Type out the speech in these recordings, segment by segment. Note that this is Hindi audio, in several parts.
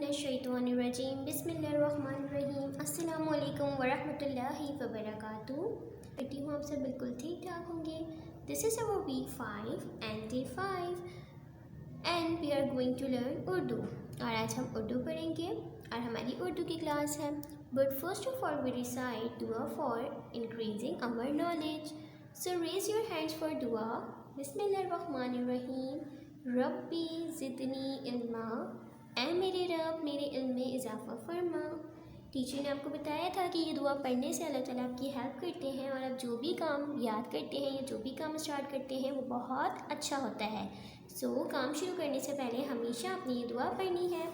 बिस्मिल्लाहिर्रहमानिर्रहीम बिस्मिल्लाहिर्रहमानिर्रहीम अस्सलामु अलैकुम वरहमतुल्लाहि वबरकातुहू। कहती हूँ आप सब बिल्कुल ठीक ठाक होंगे। This is our week 5 and day 5 and we are going to learn Urdu. और आज हम उर्दू पढ़ेंगे और हमारी उर्दू की क्लास है। But first of all we recite दुआ for increasing our knowledge. So raise your hands for दुआ। बिस्मिल्लाहिर्रहमानिर्रहीम। रब्बी ज़िदनी इल्मा, ऐ मेरे रब मेरे इल्म में इजाफ़ा फरमा। टीचर ने आपको बताया था कि ये दुआ पढ़ने से अल्लाह ताला आपकी हेल्प करते हैं और आप जो भी काम याद करते हैं या जो भी काम स्टार्ट करते हैं वो बहुत अच्छा होता है। सो काम शुरू करने से पहले हमेशा अपनी ये दुआ पढ़नी है।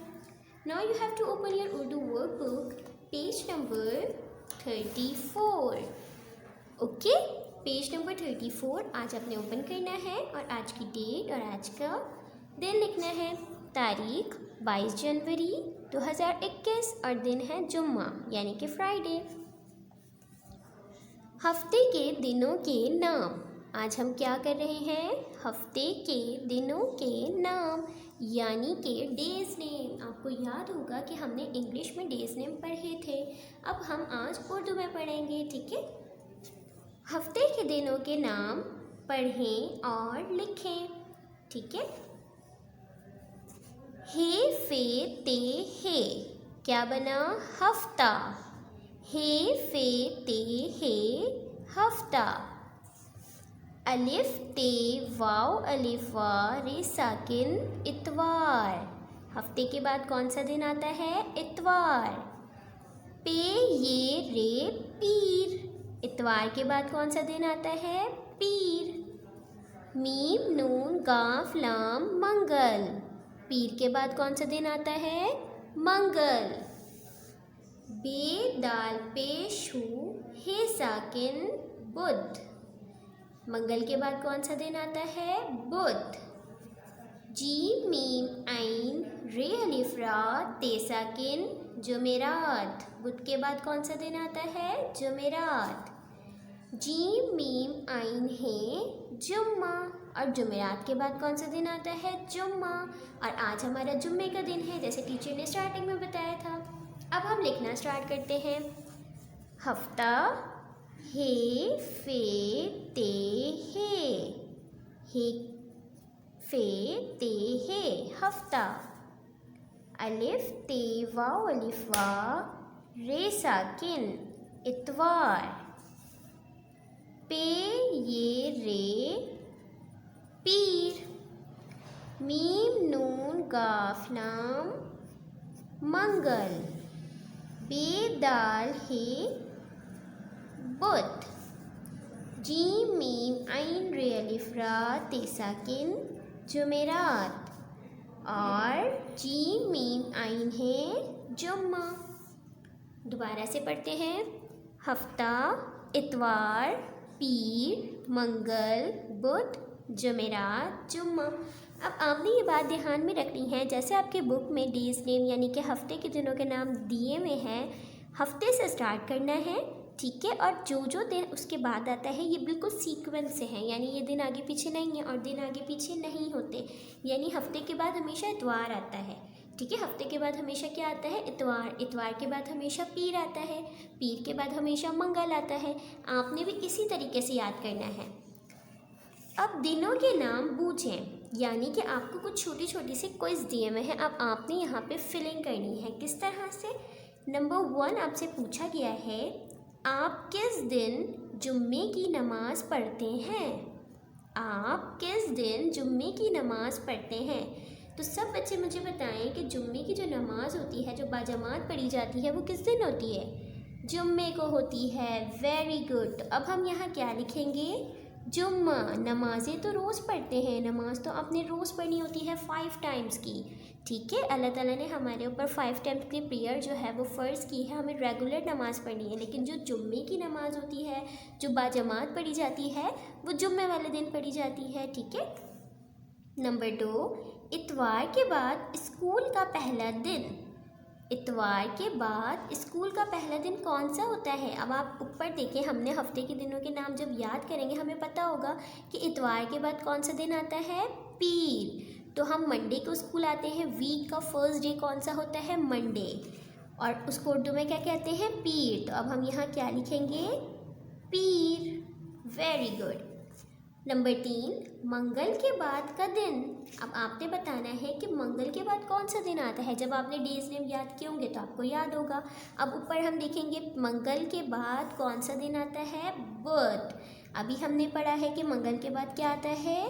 Now you have to open your Urdu work book page number 34। Okay, page number 34 आज आपने ओपन करना है और आज की डेट और आज का दिन लिखना है। तारीख 22 जनवरी 2021 और दिन है जुम्मा यानी कि फ्राइडे। हफ्ते के दिनों के नाम। आज हम क्या कर रहे हैं? हफ्ते के दिनों के नाम यानी कि डेज नेम। आपको याद होगा कि हमने इंग्लिश में डेज नेम पढ़े थे, अब हम आज उर्दू में पढ़ेंगे। ठीक है, हफ्ते के दिनों के नाम पढ़ें और लिखें। ठीक है, हे फे ते हे क्या बना? हफ्ता। हे फे ते हे हफ्ता। अलिफ ते वाव अलिफ वा रे साकिन इतवार। हफ्ते के बाद कौन सा दिन आता है? इतवार। पे ये रे पीर। इतवार के बाद कौन सा दिन आता है? पीर। मीम नून गाफ लाम मंगल। पीर के बाद कौन सा दिन आता है? मंगल। बे दाल पेशू हे साकिन बुध। मंगल के बाद कौन सा दिन आता है? बुध। जीम मीम आइन रे अलिफ रा ते साकिन जुमेरात। बुध के बाद कौन सा दिन आता है? जुमेरात। जीम मीम आइन है जुम्मा और जुमेरात के बाद कौन सा दिन आता है? जुम्मा। और आज हमारा जुम्मे का दिन है जैसे टीचर ने स्टार्टिंग में बताया था। अब हम लिखना स्टार्ट करते हैं। हफ्ता हे फे ते हे फे ते हे हफ्ता। अलिफ ते वाव अलिफ वा रे साकिन इतवार। पे ये रे पीर। मीम नून गाफ लाम मंगल। बेदाल हे बुध। जीम मीम आइन रे अलिफ रा ते साकिन जुमेरात और जीम मीम आइन है जुम्मा। दोबारा से पढ़ते हैं। हफ्ता, इतवार, पीर, मंगल, बुध, जुमेरात, जुम्मा। अब आपने ये बात ध्यान में रखनी है, जैसे आपके बुक में डेज नेम यानी कि हफ्ते के दिनों के नाम दिए हुए हैं, हफ्ते से स्टार्ट करना है। ठीक है, और जो जो दिन उसके बाद आता है ये बिल्कुल सीक्वेंस से है, यानी ये दिन आगे पीछे नहीं है और दिन आगे पीछे नहीं होते। यानी हफ्ते के बाद हमेशा इतवार आता है। ठीक है, हफ्ते के बाद हमेशा क्या आता है? इतवार। इतवार के बाद हमेशा पीर आता है। पीर के बाद हमेशा मंगल आता है। आपने भी इसी तरीके से याद करना है। अब दिनों के नाम बूझें, यानी कि आपको कुछ छोटी छोटी से क्विज दिए हुए हैं। अब आपने यहाँ पे फिलिंग करनी है। किस तरह से? नंबर 1 आपसे पूछा गया है, आप किस दिन जुम्मे की नमाज़ पढ़ते हैं? आप किस दिन जुम्मे की नमाज़ पढ़ते हैं? तो सब बच्चे मुझे बताएं कि जुम्मे की जो नमाज़ होती है, जो बाजमात पढ़ी जाती है, वो किस दिन होती है? जुम्मे को होती है। Very good. तो अब हम यहाँ क्या लिखेंगे? जुम्मा। नमाज़ें तो रोज़ पढ़ते हैं, नमाज तो आपने रोज़ पढ़नी होती है 5 टाइम्स की। ठीक है, अल्लाह ताला ने हमारे ऊपर 5 टाइम्स की प्रेयर जो है वो फ़र्ज़ की है, हमें रेगुलर नमाज़ पढ़नी है। लेकिन जो जुम्मे की नमाज़ होती है, जो बाजमात पढ़ी जाती है, वो जुम्मे वाले दिन पढ़ी जाती है। ठीक है। नंबर 2, इतवार के बाद स्कूल का पहला दिन। इतवार के बाद स्कूल का पहला दिन कौन सा होता है? अब आप ऊपर देखें, हमने हफ्ते के दिनों के नाम जब याद करेंगे हमें पता होगा कि इतवार के बाद कौन सा दिन आता है? पीर। तो हम मंडे को स्कूल आते हैं। वीक का फर्स्ट डे कौन सा होता है? मंडे। और उसको उर्दू में क्या कहते हैं? पीर। तो अब हम यहाँ क्या लिखेंगे? पीर। Very good. नंबर 3, मंगल के बाद का दिन। अब आपने बताना है कि मंगल के बाद कौन सा दिन आता है। जब आपने डेज नेम याद किए होंगे तो आपको याद होगा। अब ऊपर हम देखेंगे मंगल के बाद कौन सा दिन आता है? बुध। अभी हमने पढ़ा है कि मंगल के बाद क्या आता है?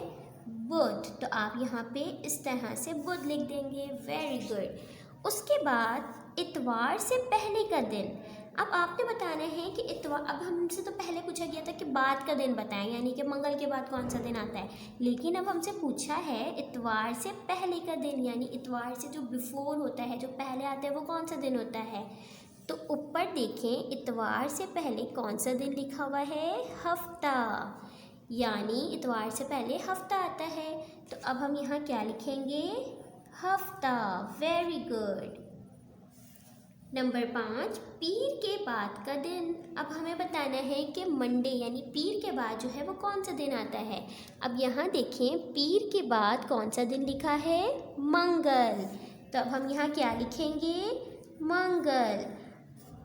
बुध। तो आप यहाँ पे इस तरह से बुध लिख देंगे। Very good. उसके बाद इतवार से पहले का दिन। अब आपने बताना है कि इतवार, अब हमसे तो पहले पूछा गया था कि बाद का दिन बताएं, यानी कि मंगल के बाद कौन सा दिन आता है। लेकिन अब हमसे पूछा है इतवार से पहले का दिन, यानी इतवार से जो बिफोर होता है, जो पहले आता है, वो कौन सा दिन होता है। तो ऊपर देखें, इतवार से पहले कौन सा दिन लिखा हुआ है? हफ्ता। यानी इतवार से पहले हफ्ता आता है। तो अब हम यहाँ क्या लिखेंगे? हफ्ता। Very good. नंबर 5, पीर के बाद का दिन। अब हमें बताना है कि मंडे यानी पीर के बाद जो है वो कौन सा दिन आता है। अब यहाँ देखें, पीर के बाद कौन सा दिन लिखा है? मंगल। तो अब हम यहाँ क्या लिखेंगे? मंगल।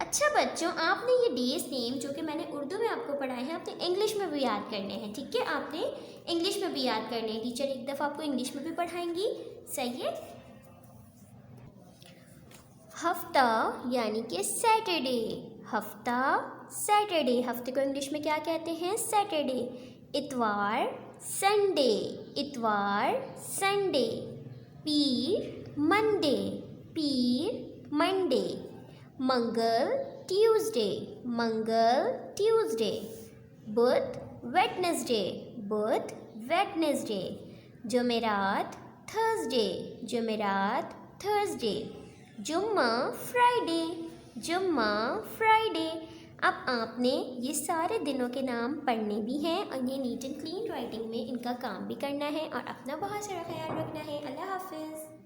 अच्छा बच्चों, आपने ये डेज नेम जो कि मैंने उर्दू में आपको पढ़ाए हैं, आपने इंग्लिश में भी याद करने हैं। ठीक है, आपने इंग्लिश में भी याद करने हैं। टीचर एक दफ़ा आपको इंग्लिश में भी पढ़ाएंगी। सही है। हफ्ता यानी कि सैटरडे। हफ्ता, सैटरडे। हफ्ते को इंग्लिश में क्या कहते हैं? सैटरडे। इतवार, संडे। इतवार, संडे। पीर, मंडे। पीर, मंडे। मंगल, ट्यूसडे। मंगल, ट्यूसडे। बुध, वेडनेसडे। बुध, वेडनेसडे। जुमेरात, थर्सडे। जुमेरात, थर्सडे। जुम्मा, फ्राइडे। जुम्मा, फ्राइडे। अब आपने ये सारे दिनों के नाम पढ़ने भी हैं और ये नीट एंड क्लीन राइटिंग में इनका काम भी करना है और अपना बहुत सारा ख्याल रखना है। अल्लाह हाफिज़।